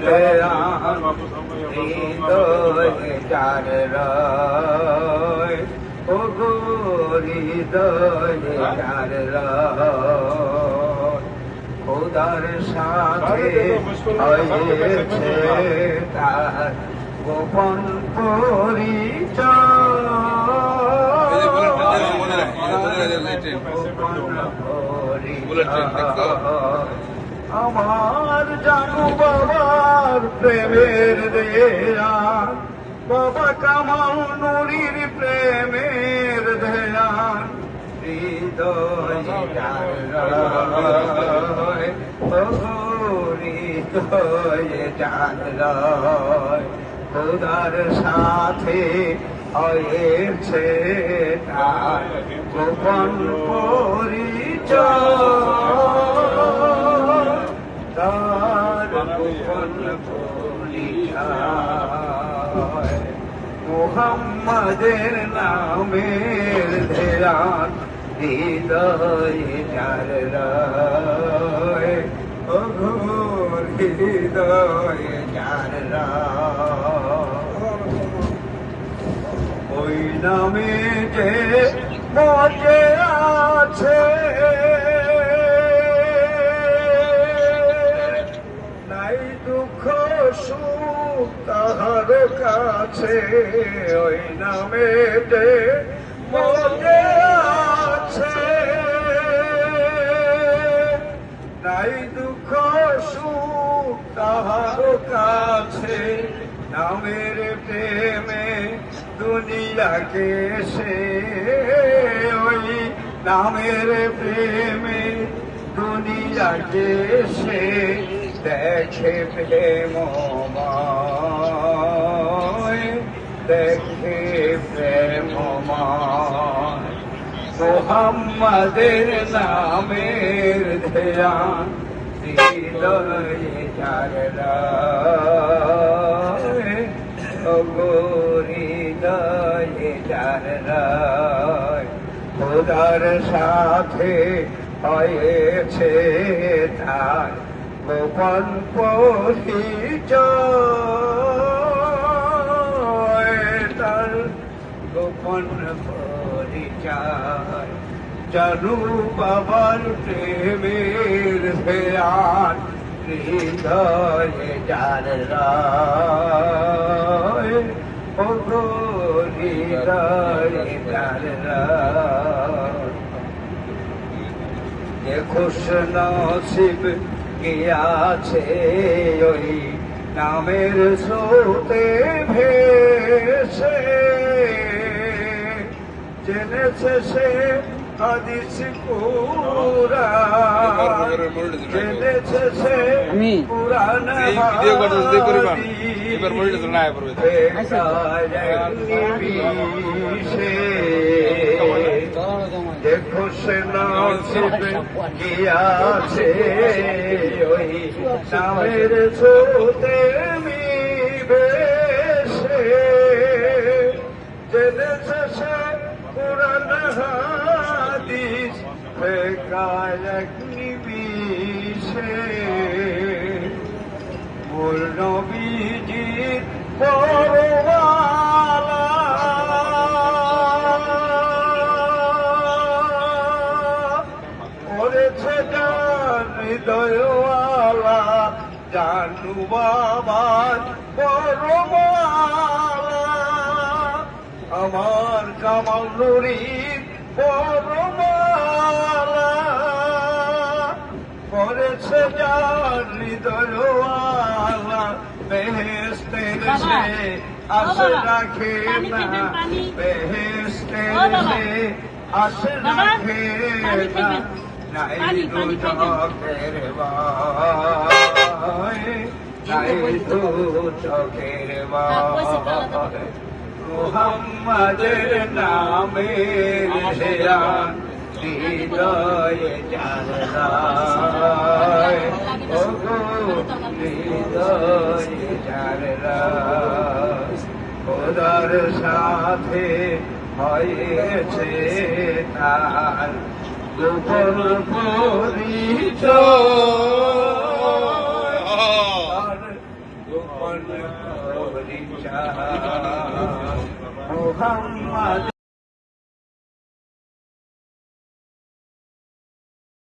ধ্যান হৃদয়ে যার রয়, ও গো হৃদয়ে যার রয়, খোদার সাথে হয়েছে তার গোপন আমার জানু বাবার প্রেমের দেয়া, বাবা কামাল নুরির প্রেমের ধ্যান হৃদয়ে যার রয়, ও হৃদয়ে যার রয়, খোদার সাথে হয়েছে তার গোপন পরিচয়, তার গোপন পরিচয়। মুহাম্মাদের নামের ধ্যান হৃদয়ে যার রয়, ও হৃদয়ে যার রয়, ওই নামে যে মজে আছে নাই দুঃখ সুখ তাহার কাছে, ওই নামে যে মজে আছে নাই দুঃখ সুখ তাহার কাছে, নামের প্রেমে দুনিয়াকে সে, ওই নামের প্রেমে দুনিয়াকে সে দেখে প্রেমময়, দেখে প্রেমময়। মুহাম্মাদের নামের ধ্যান হৃদয়ে যার রয়, ও গো হৃদয়ে যার রয়, খোদার সাথে হয়েছে তার গোপন পরিচয়, তার গোপন পরিচয়। জানু বাবার প্রেমের ধ্যান হৃদয়ে যার রয়, ও গো হৃদয়ে যার রয়। যে খুশ নসিব গিয়াছে ওই নামের স্রোতে ভেসে, জেনেছে সে হাদিস কুরআন, জেনেছে সে কুরআন দেখো সে নসিবে গিয়াছে ওই নামের স্রোতে মিবেশে, জেনেছে সে কুরআন হাদিস ফেকায় এক নিবিশে, মোর নবীজির পরওয়ালা করেছে যার হৃদয়ওয়ালা, জানু বাবার পরওয়ালা, আমার কামাল নুরির পরওয়ালা করেছে যার হৃদয়ওয়ালা, বেহেশতের সে আশা রাখে না, বেহেশতের সে আশা রাখে না, নাই দুচকের ভয়, নাই দুচকের ভয়। মুহাম্মাদের নামের ধ্যান হৃদয়ে যার রয়, ও গো হৃদয়ে যার রয়, খোদার সাথে হয়েছে তার গোপন পরিচয়, গোপন পরিচয় মোহাম্মদ